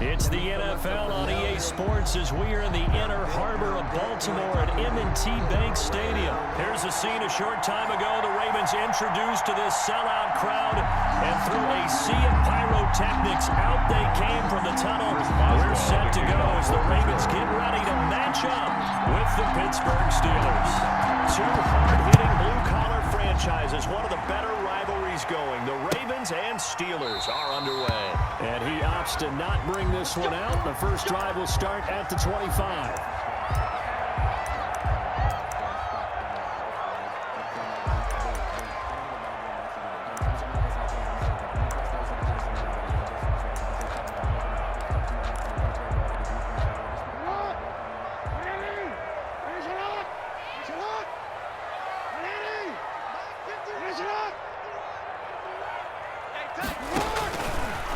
It's the NFL on EA Sports as we are in the inner harbor of Baltimore at M&T Bank Stadium. Here's a scene a short time ago. The Ravens introduced to this sellout crowd, and through a sea of pyrotechnics, out they came from the tunnel. We're set to go as the Ravens get ready to match up with the Pittsburgh Steelers. Two hard-hitting blue-collar franchises, one of the better rivalries going. The Ravens and Steelers are underway. And he opts to not bring this one out. The first drive will start at the 25.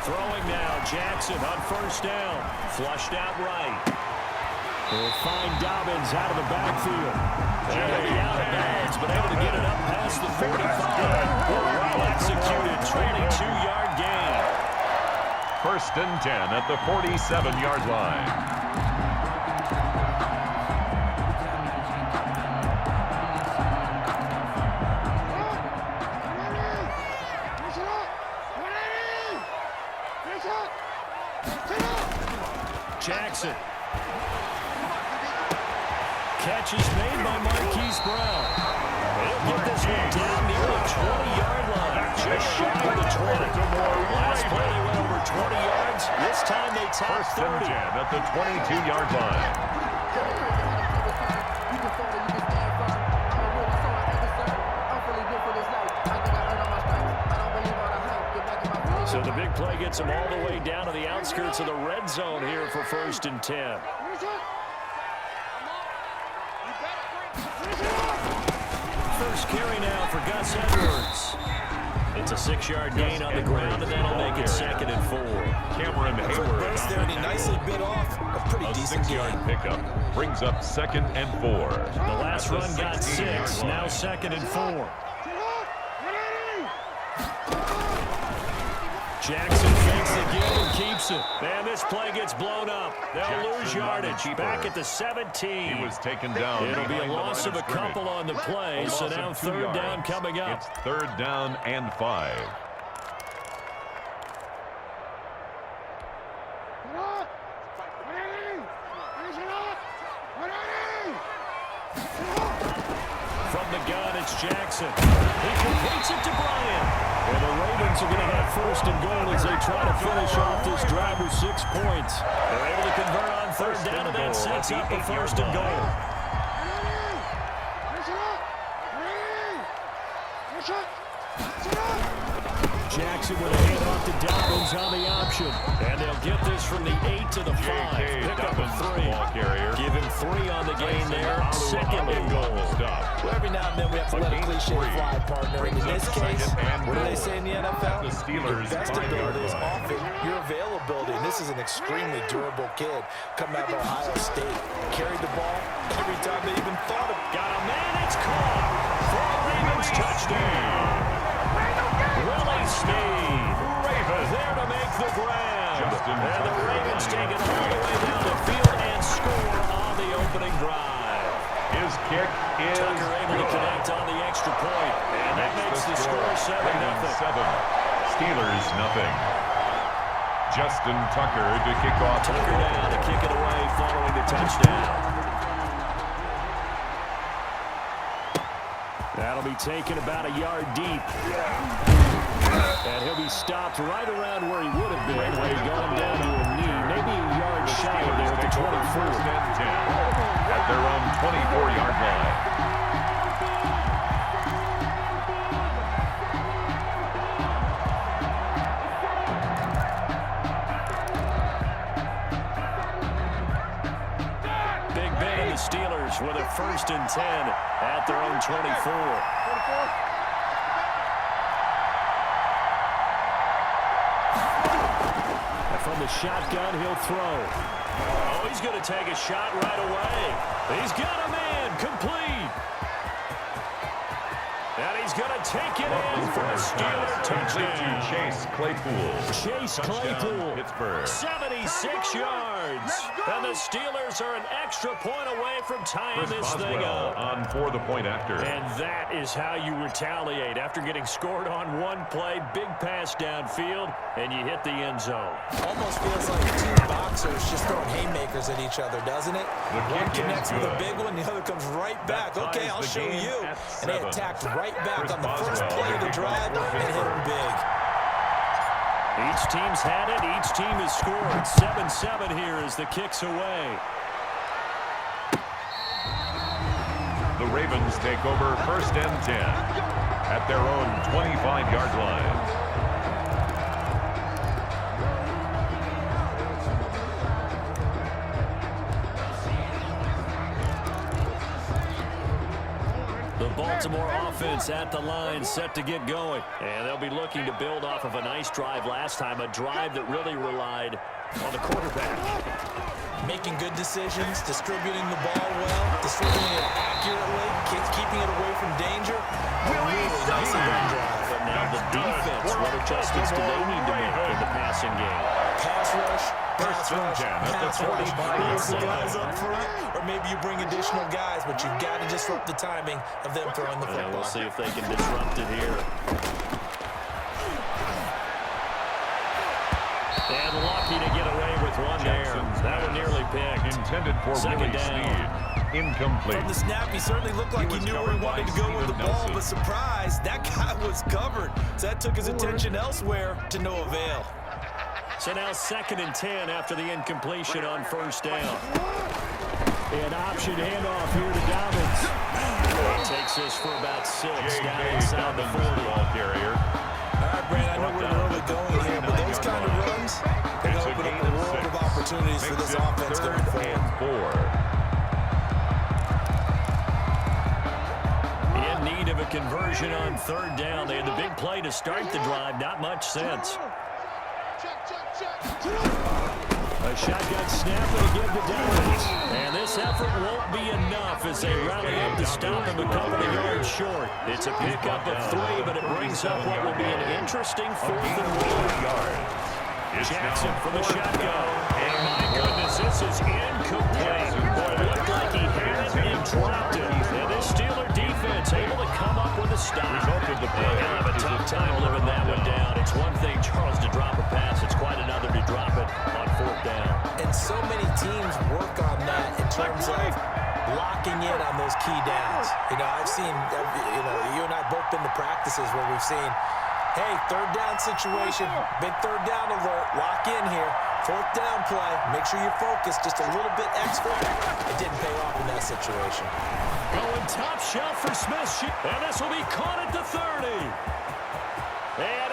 Throwing now, Jackson on first down. Flushed out right. We'll find Dobbins out of the backfield. And he'll be out of bounds, but able to get it up past the 45. Well executed, 22-yard gain. First and 10 at the 47-yard line. Jackson. Catch is made by Marquise Brown. He'll get this one down near the 20-yard line. Just shy of the 20. Last play they went over 20 yards. This time they topped 30. First and 10 at the 22-yard line. So the big play gets him all the way down to the outskirts of the red zone here for first and 10. First carry now for Gus Edwards. It's a 6-yard gain on the ground, and that'll make it second and 4. Cameron Hayward there, and he nicely bit off a pretty decent 6-yard pickup. Brings up second and 4. The last run got 6, now second and 4. Jackson fakes the give and keeps it. And this play gets blown up. They'll lose yardage. Back at the 17. He was taken down. It'll be a loss of a couple on the play. So now third down coming up. It's third down and 5. From the gun, it's Jackson. He completes it to Bryant. And the Ravens are going to have first and goal as they try to finish off this drive with 6 points. They're able to convert on third down, and that sets up a first and goal. Jackson with a handoff to Dobbins on the option. And they'll get this from the 8 to the 5. Pick up a 3. Give him 3 on the gain there. Second and goal. Well, every now and then we have to let a cliche fly, partner. In this case, what do they say in the NFL? The Steelers' best ability is often your availability. And this is an extremely durable kid coming out of Ohio State. Carried the ball every time they even thought of it. Got a man, it's caught for a Ravens touchdown. Willie Snead, Ravens there to make the grab. And the Ravens take it all the way down the field and score on the opening drive. His kick is Tucker able to connect on the extra point. And that makes the score 7-0. Steelers nothing. Justin Tucker to kick off. Tucker down to kick it away following the touchdown. That'll be taken about a yard deep. And he'll be stopped right around where he would have been had he gone down to a knee. Maybe a yard shy of there at the 24. At their own 24-yard line. Steelers with a first and 10 at their own 24. And from the shotgun, he'll throw. Oh, he's going to take a shot right away. He's got a man complete. And he's going to take it in for a Steeler touchdown. Chase Claypool. Chase Claypool, 76 yards. And the Steelers are an extra point away from tying this thing up. On for the point after. And that is how you retaliate. After getting scored on one play, big pass downfield, and you hit the end zone. Almost feels like two boxers just throwing haymakers at each other, doesn't it? One connects with a big one, the other comes right back. Okay, I'll show you. And they attacked right back on the first play of the drive and hit them big. Each team's had it. Each team has scored. 7-7 here as the kick's away. The Ravens take over 1st and 10 at their own 25-yard line. Baltimore offense at the line, set to get going. And they'll be looking to build off of a nice drive last time, a drive that really relied on the quarterback. Making good decisions, distributing the ball well, distributing it accurately, keeping it away from danger. Really nice run drive. But now the defense, what adjustments do they need to make in the passing game? Pass rush, pass rush, pass rush. The guys up front, or maybe you bring additional guys, but you've got to disrupt the timing of them throwing the football. And we'll see if they can disrupt it here. And lucky to get away with one there. That one nearly picked. Intended for second down. Incomplete. From the snap, he certainly looked like he knew where he wanted to go with the ball, but surprise, that guy was covered. So that took his attention elsewhere to no avail. So now 2nd and 10 after the incompletion on 1st down. An option handoff here to Dobbins. He takes this for about 6 down inside the 40. Ball carrier. All right, Brand, I know we're early going here, but those kind of runs can open up a world of opportunities for this offense going forward. In need of a conversion on 3rd down. They had the big play to start the drive. Not much sense. A shotgun snap to give to Dobbins. And this effort won't be enough as they rally up to stop him a couple of yards short. It's a pickup of 3, but it brings up what will be an interesting 4th and 1. Jackson from the shotgun. And my goodness, this is incomplete. Boy, it looked like he had it and dropped it. And this Steeler defense able to come up with a stop. They're going to have a tough time living that one down. It's one thing, Charles, to drop a pass. It's quite another to drop it on 4th down. And so many teams work on that in terms of locking in on those key downs. You know, I've seen, you and I both been to practices where we've seen, hey, 3rd down situation, big 3rd down alert, lock in here. 4th down play, make sure you're focused just a little bit extra. It didn't pay off in that situation. Going top shelf for Smith. And this will be caught at the 30. And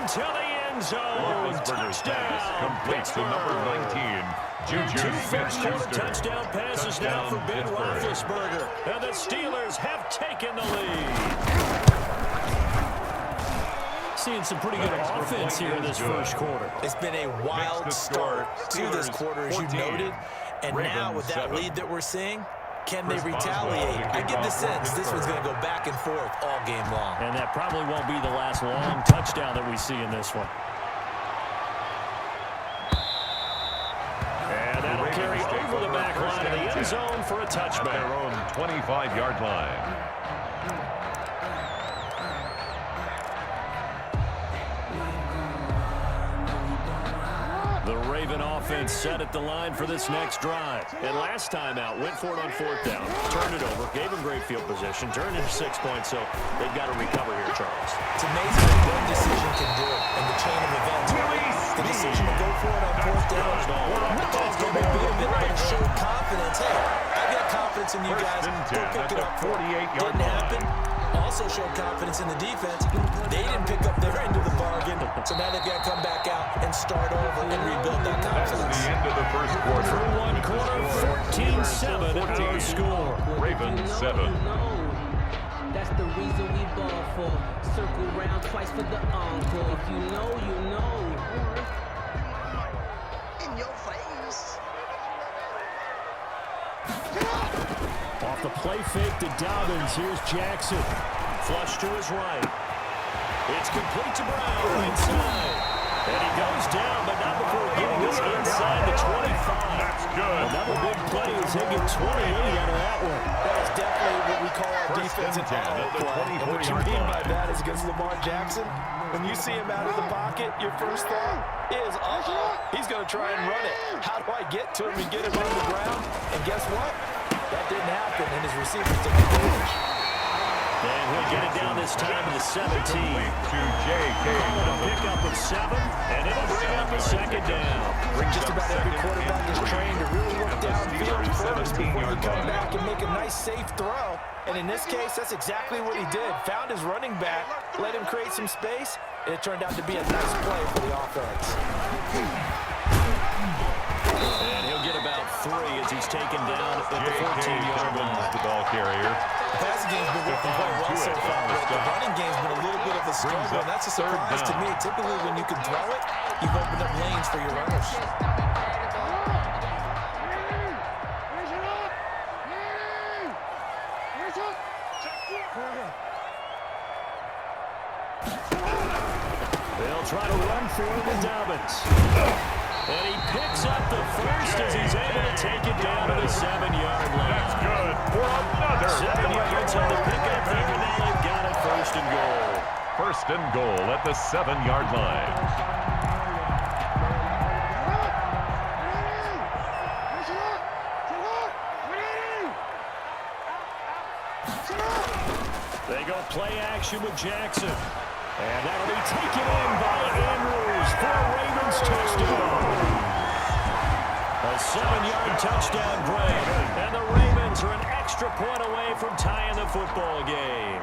into the end zone. Touchdown. Completes to number 19. Juju 2 first-quarter touchdown passes now for Ben Roethlisberger. And the Steelers have taken the lead. Seeing some pretty good offense here in this first quarter. It's been a wild start to this quarter, as you noted. And now with that lead that we're seeing, can they retaliate? I get the sense this one's going to go back and forth all game long. And that probably won't be the last long touchdown that we see in this one. And that'll carry over the back line of the end zone for a touchback. At their own 25-yard line. The Raven offense set at the line for this next drive. And last time out, went for it on 4th down, turned it over, gave them great field position, turned into 6 points, so they've got to recover here, Charles. It's amazing what one decision can do in the chain of events. The decision to go for it on 4th down, it's going to be a bit, but it showed confidence. Hey, I've got confidence in you guys. Go pick it up. 48-yard Didn't happen. Also showed confidence in the defense. They didn't pick up their end of the bargain, so now they've got to come back out and start over and rebuild that confidence. The end of the first quarter. Through one quarter, 14-7 our score. Ravens 7. That's the reason we ball for. Circle round twice for the encore. If you know, you know. In your face. Off the play fake to Dobbins. Here's Jackson. Flush to his right. It's complete to Brown inside. And he goes down, but not before getting us inside the 25. That's good. Another big play is he'll get 28 out of that one. That is definitely what we call our defense in auto play. And what you mean by that is against Lamar Jackson, when you see him out of the pocket, your first thought is, he's going to try and run it. How do I get to him and get him on the ground? And guess what? That didn't happen, and his receivers took advantage. And he'll get it down this time to the 17. To J.K. Calling a pickup of 7, and it'll bring up a second down. Just about every quarterback is trained to really look downfield first before you come back and make a nice, safe throw. And in this case, that's exactly what he did. Found his running back, let him create some space, and it turned out to be a nice play for the offense. And he'll get about 3 as he's taken down at the 14-yard line. The ball carrier. The passing game's been working quite well so far, but the running game's been a little bit of a struggle, and that's a surprise to me. Typically, when you can throw it, you've opened up lanes for your runners. They'll try to run for it with Dobbins. And he picks up the first as he's able to take it down to the 7-yard line. That's good for another 7 yards on the pickup there, and now they've got it first and goal. First and goal at the 7-yard line. They go play action with Jackson. And that'll be taken in by Andrews for a Ravens touchdown. A 7-yard touchdown grab. And the Ravens are an extra point away from tying the football game.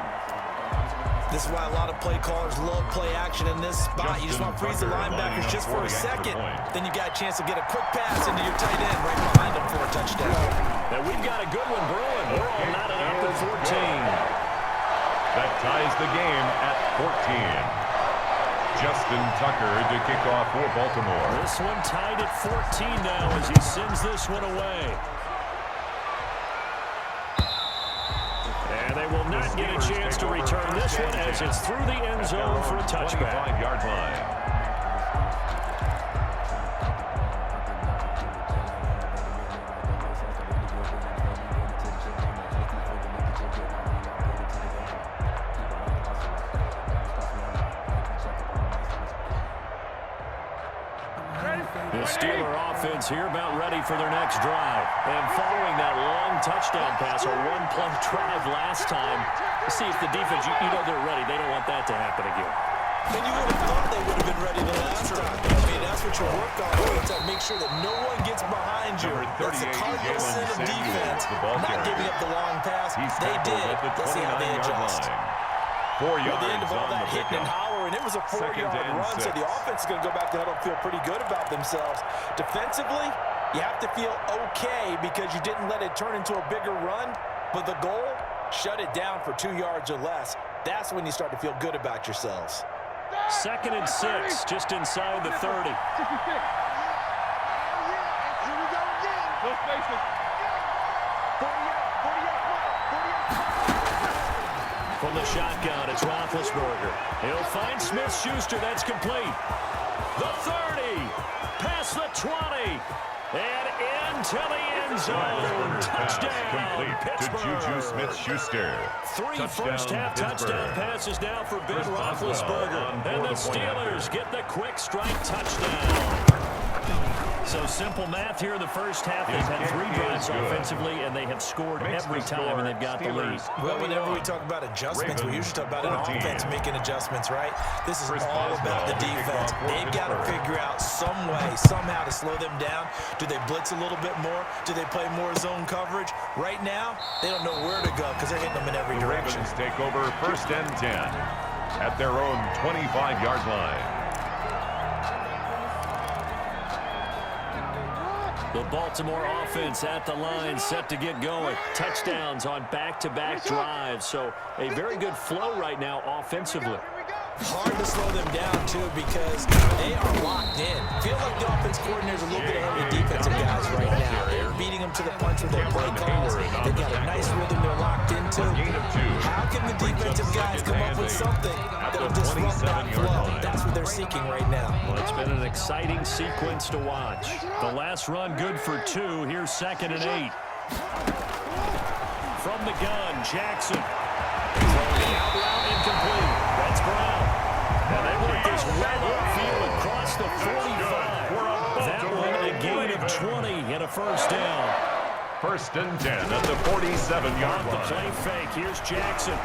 This is why a lot of play callers love play action in this spot. You just want to freeze the linebackers just for a second. Then you got a chance to get a quick pass into your tight end right behind him for a touchdown. And we've got a good one brewing. We're all knotted up at 14. That ties the game at 14. Justin Tucker to kick off for Baltimore. This one tied at 14 now as he sends this one away. And they will not get a chance to return this one as it's through the end zone for a touchback. 25-yard line. The Steeler offense here about ready for their next drive. And following that long touchdown pass, a one-play drive last time, see if the defense, you know they're ready. They don't want that to happen again. And you would have thought they would have been ready the last time. I mean, that's what you work on all the time. Make sure that no one gets behind you. That's the cardinal sin of defense, not giving up the long pass. They did. Let's see how they adjust. 4 yards At the end of all on that the hitting and pickup. hollering, it was a 4-yard run, so the offense is going to go back to huddle and feel pretty good about themselves. Defensively, you have to feel okay because you didn't let it turn into a bigger run, but the goal, shut it down for 2 yards or less. That's when you start to feel good about yourselves. 2nd and 6, just inside the 30. From the shotgun, it's Roethlisberger. He'll find Smith-Schuster. That's complete. The 30, past the 20, and into the end zone. Touchdown, Pittsburgh. To Juju Smith-Schuster. 3 first-half touchdown passes now for Ben Roethlisberger. And the Steelers get the quick strike touchdown. So simple math here in the first half. They've had 3 drives offensively, and they have scored every time, and they've got the lead. Well, whenever we talk about adjustments, we usually talk about an offense making adjustments, right? This is all about the defense. They've got to figure out some way, somehow to slow them down. Do they blitz a little bit more? Do they play more zone coverage? Right now, they don't know where to go because they're hitting them in every direction. Ravens take over 1st and 10 at their own 25-yard line. The Baltimore offense at the line, set to get going. Touchdowns on back-to-back drives, so a very good flow right now offensively. Hard to slow them down, too, because they are locked in. Feel like the offense coordinator's a little bit ahead of the defensive guys right now. They're beating them to the punch with their play calls. They've got a nice rhythm they're locked into. How can the defensive guys come up with something that'll disrupt that flow? That's what they're seeking right now. Well, it's been an exciting sequence to watch. The last run good for 2. Here's 2nd and 8. From the gun, Jackson. Throwing out route incomplete. That's Brown. And they work this well upfield across the 45. That one a gain of 20 and a first down. 1st and 10 at the 47-yard line. The play fake. Here's Jackson.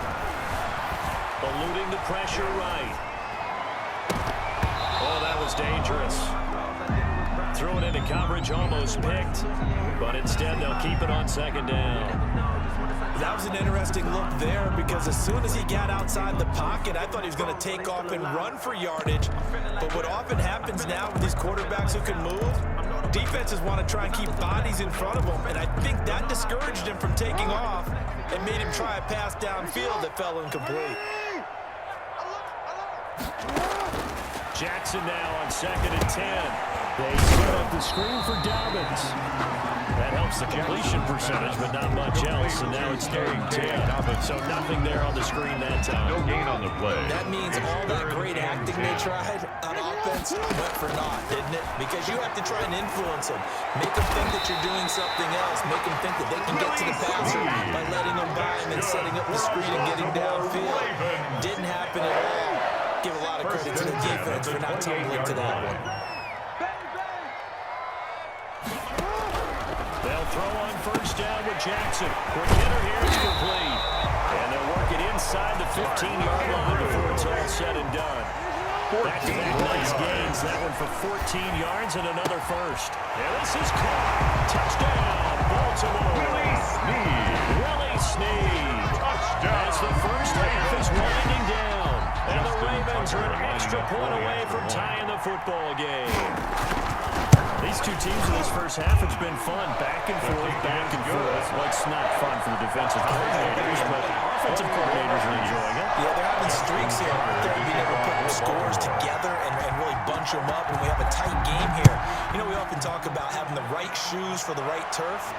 Eluding the pressure right. Oh, that was dangerous. Threw it into coverage, almost picked. But instead, they'll keep it on 2nd down. That was an interesting look there because as soon as he got outside the pocket, I thought he was going to take off and run for yardage. But what often happens now with these quarterbacks who can move, defenses want to try and keep bodies in front of them, and I think that discouraged him from taking off and made him try a pass downfield that fell incomplete. Jackson now on 2nd and 10. They set up the screen for Dobbins. That helps the completion percentage, but not much else, and now it's 3rd and 10. So nothing there on the screen that time. No gain on the play. That means all that great acting they tried on offense went for naught, didn't it? Because you have to try and influence them. Make them think that you're doing something else. Make them think that they can get to the passer by letting them by and then setting up the screen and getting downfield. Didn't happen at all. Give a lot of credit to the defense for not tumbling to that one. They'll throw on 1st down with Jackson. Quick hitter here is complete. And they'll work it inside the 15-yard line before it's all said and done. Back-to-back nice gains. That one for 14 yards and another first. And this is caught. Touchdown, Baltimore. Willie Snead. Touchdown. As the first half is winding down. And the Ravens are an extra point away from tying the football game. These two teams in this first half, it's been fun. Back and forth, back and forth. Well, it's not fun for the defensive coordinators, but offensive coordinators are enjoying it. Yeah, they're having streaks here. They're being able to put scores together and really bunch them up, and we have a tight game here. You know, we often talk about having the right shoes for the right turf.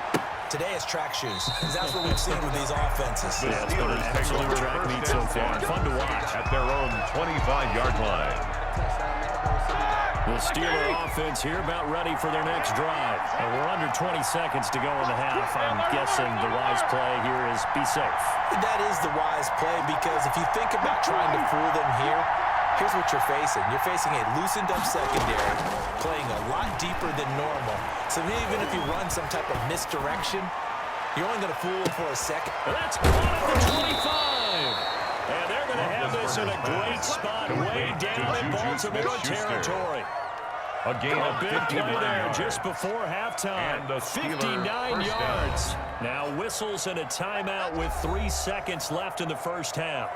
Today it's track shoes, because that's what we've seen with these offenses. Yeah, it's been an absolute track meet so far. Fun to watch. At their own 25-yard line. The Steeler offense here about ready for their next drive. And we're under 20 seconds to go in the half. I'm guessing the wise play here is be safe. That is the wise play, because if you think about trying to fool them here, here's what you're facing. You're facing a loosened-up secondary, playing a lot deeper than normal. So even if you run some type of misdirection, you're only going to fool them for a second. And that's caught at the 25. And they're going to have this in a great spot way down in Baltimore territory. A gain of big 59 play there yards. just before halftime. And the Steeler 59 first yards. Now whistles and a timeout with 3 seconds left in the first half.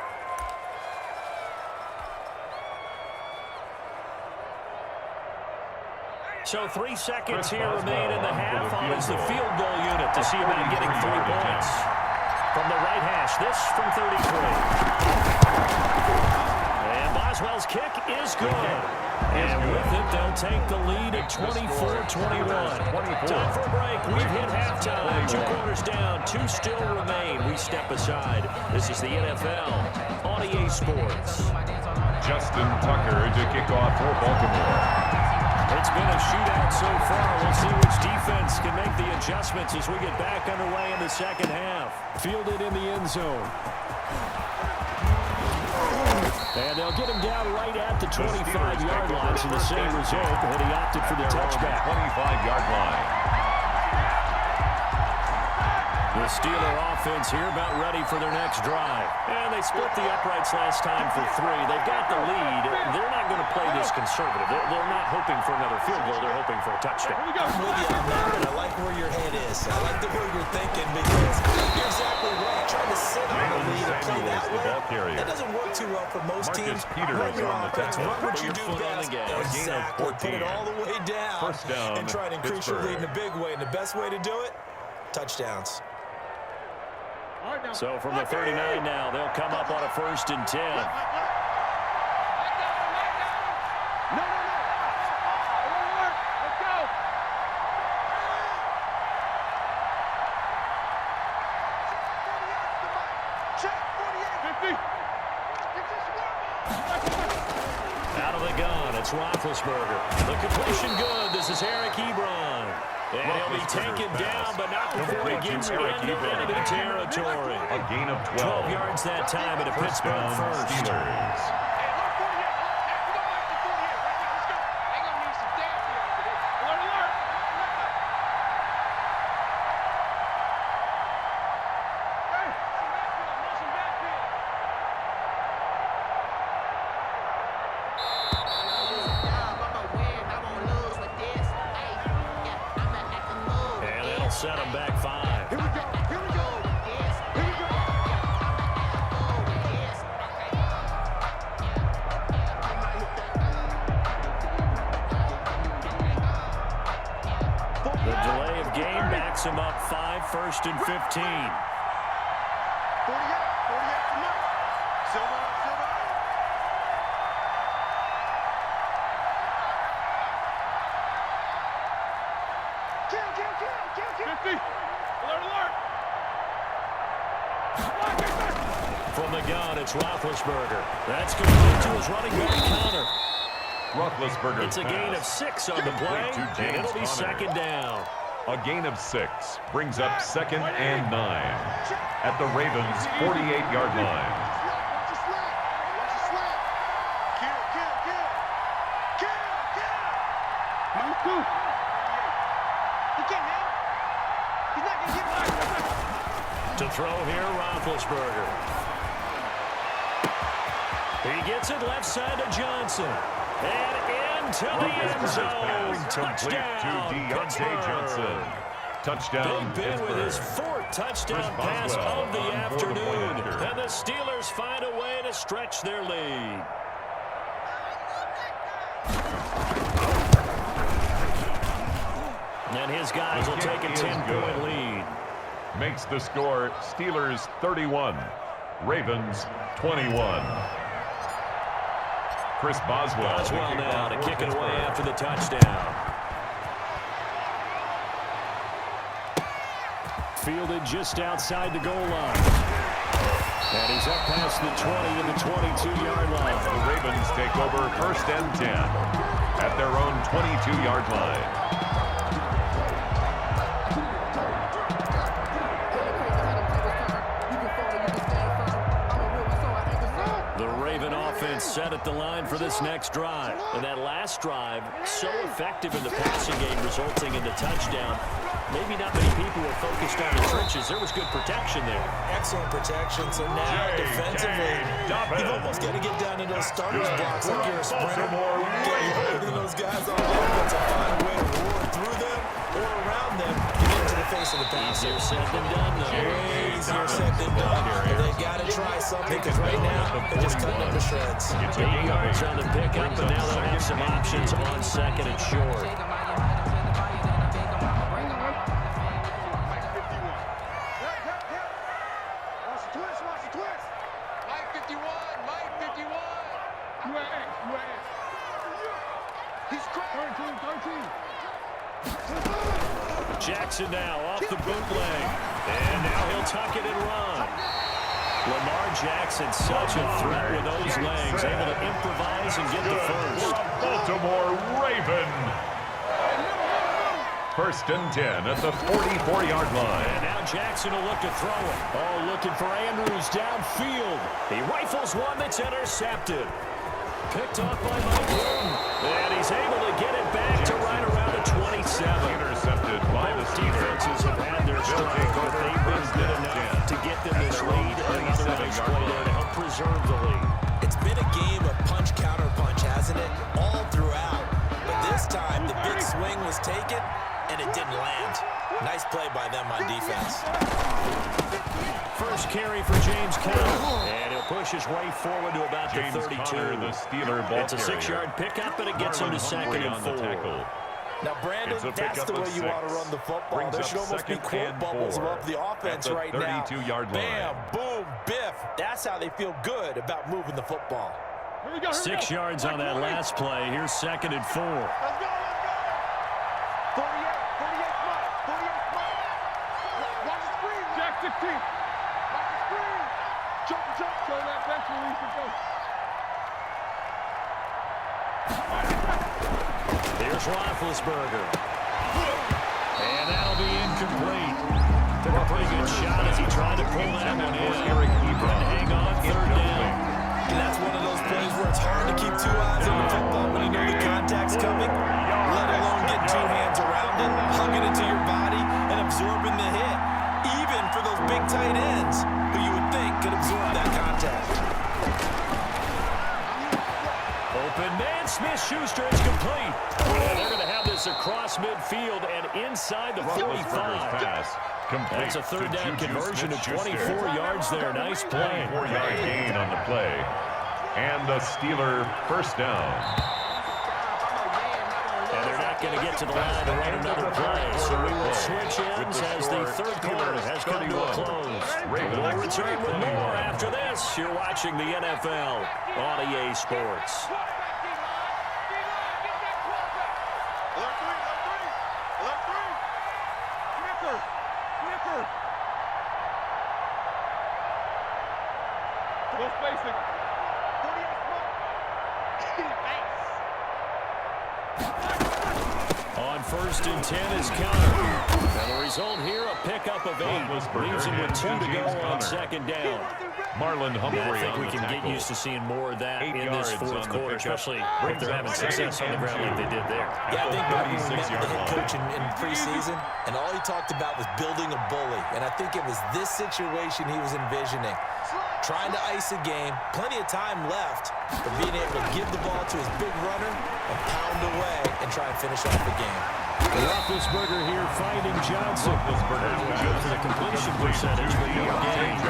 So 3 seconds here remain in the half. On is the field goal unit to see about getting 3 points. From the right hash, this from 33. And Boswell's kick is good. And with it, they'll take the lead at 24-21. Time for a break. We've hit halftime. 2 quarters down. 2 still remain. We step aside. This is the NFL on EA Sports. Justin Tucker to kick off for Baltimore. It's been a shootout so far. We'll see which defense can make the adjustments as we get back underway in the second half. Fielded in the end zone. And they'll get him down right at the 25-yard line, so the same result, but he opted for the touchback. 25-yard line. The Steeler offense here about ready for their next drive. And they split the uprights last time for 3. They've got the lead. They're not going to play this conservative. They're not hoping for another field goal. They're hoping for a touchdown. I'm with you on that, but I like where your head is. I like the way you're thinking, because you're exactly right. Trying to sit on the lead and play that way, that doesn't work too well for most teams. Run your offense, run what you do best. Exactly. Put it all the way down and try to increase your lead in a big way. And the best way to do it, touchdowns. So from the 39 now, they'll come up on a 1st and 10. Out of the gun, it's Roethlisberger. The completion good. This is Eric Ebron. And he'll be taken down, but not before he gets into enemy territory. A gain of 12 yards that time, and a Pittsburgh first. Steelers. Set him back 5. Here we go. Here we go. Here we go. The delay of game backs him up 5, 1st and 15. 48. 48 from up. Silver. Kill. 50. Alert. From the gun, it's Roethlisberger. That's complete to his running back counter. Roethlisberger. It's a gain of 6 on the play, and it'll be second down. A gain of 6 brings up 2nd and 9 at the Ravens' 48-yard line. To throw here, Roethlisberger. He gets it left side to Johnson. And into the end zone. Touchdown, to Deontay Johnson. Touchdown, Big Ben with his Pittsburgh. 4th touchdown pass of the afternoon. And the Steelers find a way to stretch their lead. And his guys will take a 10-point lead. Makes the score Steelers 31, Ravens 21. Chris Boswell. Boswell now to kick it away after the touchdown. Fielded just outside the goal line. And he's up past the 20 to the 22-yard line. The Ravens take over 1st and 10 at their own 22-yard line. Set at the line for this next drive. And that last drive, so effective in the passing game, resulting in the touchdown. Maybe not many people were focused on the trenches. There was good protection there. Excellent protection. So now defensively, you've almost got to get down to those starters blocks like you're a sprinter. Getting those guys on offense and find a way to roar through them or around them to get into the face of the pass. Easier said than done, though. Way easier said than done. And they got to try something because right now they're just cutting them to shreds. 8 yards on the pickup, but now they'll have some options on 2nd and short. Jackson now off the bootleg. And now he'll tuck it and run. Lamar Jackson, such a threat with those legs, able to improvise and get the first. Baltimore Raven. 1st and 10 at the 44-yard line. And now Jackson will look to throw it. Oh, looking for Andrews downfield. He rifles one that's intercepted. Picked off by Mike Wilton. And he's able to get it back to right around the 27. Intercepted by the Defenses have had their strike, but they've been good enough to get them this lead. Another nice play there to help preserve the lead. It's been a game of punch-counter-punch, hasn't it? All throughout. But this time, the big swing was taken, and it didn't land. Nice play by them on defense. First carry for James Conner. And he'll push his way forward to about James the 32. Conner, the Steeler ball It's a carrier. 6-yard pickup, and it gets him to 2nd and 4. Now, Brandon, It's a that's pickup the way of you want to 6. run the football. Brings There up should almost be 2nd quote and bubbles 4 above the offense at the right now. 32-yard line. Bam, boom, biff. That's how they feel good about moving the football. 6 yards on that last play. Here's 2nd and 4. Let's go. 48 Mike. 48 Mike. Watch the screen. Jack 16. Watch the screen. Jump Show that bench release and go. Here's Roethlisberger. And that'll be incomplete. Took a pretty good shot as he tried to pull that one in. Couldn't hang on, third down. And that's one of those plays where it's hard to keep two eyes on the football when you know the contact's coming, let alone getting two hands around it, hugging it to your body, and absorbing the hit. Even for those big tight ends, who you would think could absorb that contact. Open man, Smith-Schuster is complete. And they're going to have this across midfield and inside the 45. Pass. That's a third down conversion of 24 yards there. Nice play. 4-yard gain on the play. And a Steeler first down. And they're not going to get to the line to run another play. So we will switch ends as the third quarter has come to a close. We'll return with more after this. You're watching the NFL on EA Sports. No spacing. 48 On first and 10 is Connor. And the result here, a pickup of 8. Leaves him with 2 to go on second down. Marlon Humphrey. I think we can get used to seeing more of that in this fourth quarter, especially if they're having success on the ground like they did there. Yeah, I think when we met the head coach in preseason, and all he talked about was building a bully. And I think it was this situation he was envisioning. Trying to ice a game, plenty of time left, but being able to give the ball to his big runner and pound away and try and finish off the game. Roethlisberger here finding Johnson. Good for the completion percentage, but no gain.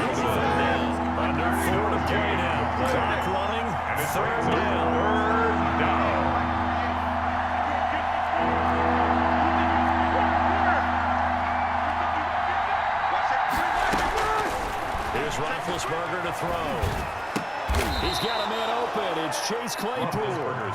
Under 4 to play now. Clock running, third down. Here's Roethlisberger to throw. He's got a man open. It's Chase Claypool.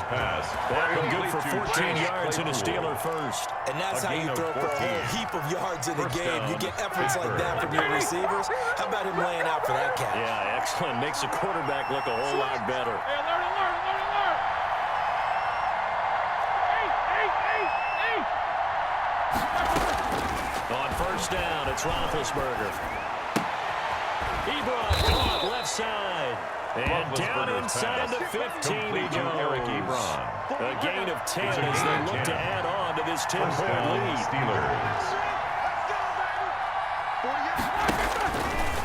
That one good for 14 yards and a Steeler first. And that's how you throw for a whole heap of yards in the game. You get efforts like that from your receivers. How about him laying out for that catch? Yeah, excellent. Makes the quarterback look a whole lot better. Hey, alert. On first down, it's Roethlisberger. Ebron caught left side. And down inside the 15 he goes. A gain of 10 as they look to add on to this 10-point lead.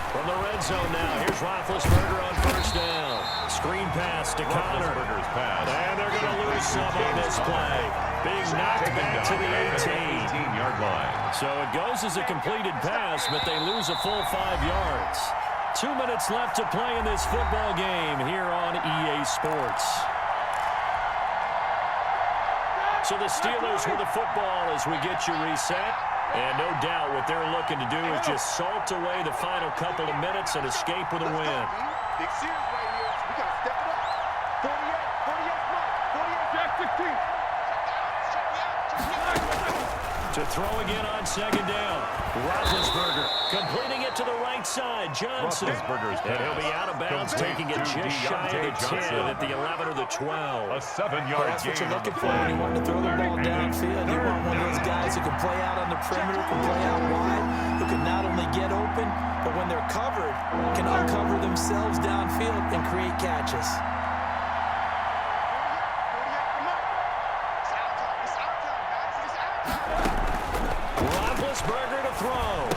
From the red zone now, here's Roethlisberger on first down. Screen pass to Connor. And they're going to lose some on this play. Being knocked back to the 18-yard line. So it goes as a completed pass, but they lose a full 5 yards. 2 minutes left to play in this football game here on EA Sports. So the Steelers with the football as we get you reset. And no doubt what they're looking to do is just salt away the final couple of minutes and escape with a win. Big series right here. We got to step it up. 48, Jack 16. To throw again on second down. Roethlisberger completing it to the right side. Johnson. And he'll be out of bounds, taking it just shy of the 10 at the 11 or the 12. A 7-yard That's what you're looking for when you want to throw the ball downfield. You want one of those guys who can play out on the perimeter, can play out wide, who can not only get open, but when they're covered, can uncover themselves downfield and create catches. Roethlisberger to throw.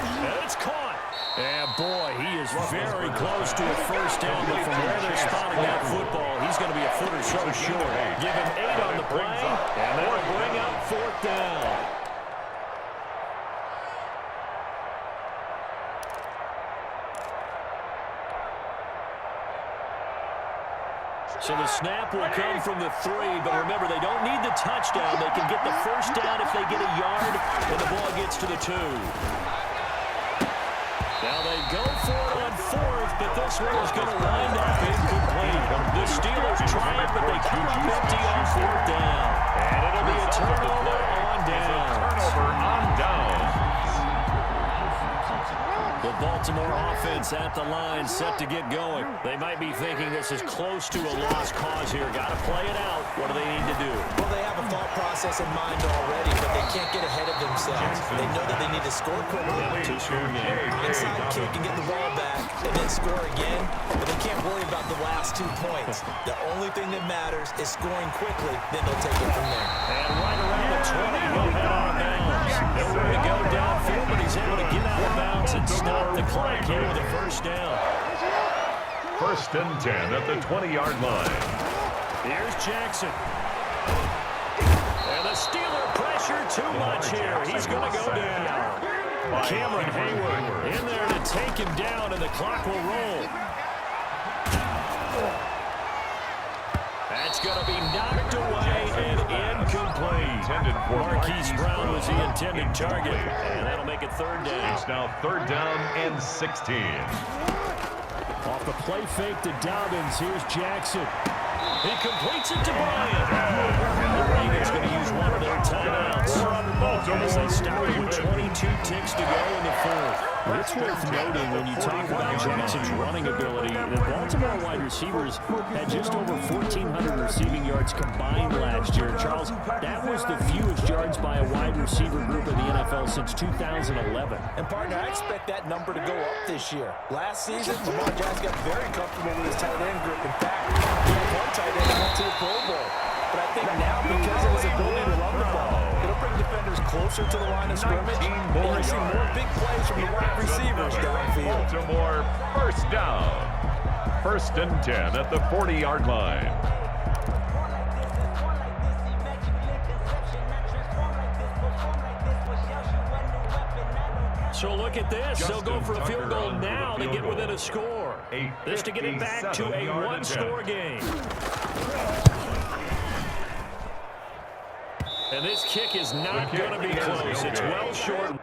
And it's caught. And boy, he is very close to a first down, but from where they're spotting that football, he's going to be a foot or so short. Give him 8 on the play, and that'll bring up fourth down. So the snap will come from the 3, but remember, they don't need the touchdown. They can get the first down if they get a yard, and the ball gets to the 2. Now they go for it on fourth, but this one is going to wind up incomplete. The Steelers try it, but they come up empty on fourth down. And it'll be a turnover on downs. Turnover on downs. The Baltimore offense at the line, set to get going. They might be thinking this is close to a lost cause here. Got to play it out. What do they need to do? Well, they have a thought process in mind already, but they can't get ahead of themselves. They know that they need to score quickly. Two-score game. Inside kick and get the ball back, and then score again, but they can't worry about the last 2 points. The only thing that matters is scoring quickly, then they'll take it from there. And right around the 20, he'll head out of bounds. Nowhere to go downfield, but he's able to get out of bounds and stop the clock here with a first down. 1st and 10 at the 20-yard line. Here's Jackson. And the Steeler pressure too much here. He's going to go down. Cameron Hayward in there to take him down, and the clock will roll. That's going to be knocked away and incomplete. Marquise Brown was the intended target, and that'll make it 3rd down. It's now 3rd down and 16. Off the play fake to Dobbins, here's Jackson. He completes it to Bryant. The Ravens going to use one of their timeouts as they stop it with 22 ticks to go in the 4th. It's worth noting when you talk about Jackson's running ability, the Baltimore wide receivers had just over 1,400 receiving yards combined last year. Charles, that was the fewest yards by a wide receiver group in the NFL since 2011. And, partner, I expect that number to go up this year. Last season, Lamar Jackson got very comfortable with his tight end group. In fact, he had one tight end that went to the Pro Bowl. But I think now, because of his ability to run the ball, it'll bring defenders closer to the line of scrimmage, and you'll see more big plays from the wide receivers downfield. Baltimore 1st down. 1st and 10 at the 40-yard line. So look at this. They'll go for a field goal now to get within a score. This to get it back to a one-score game. And this kick is not going to be close. It's well short.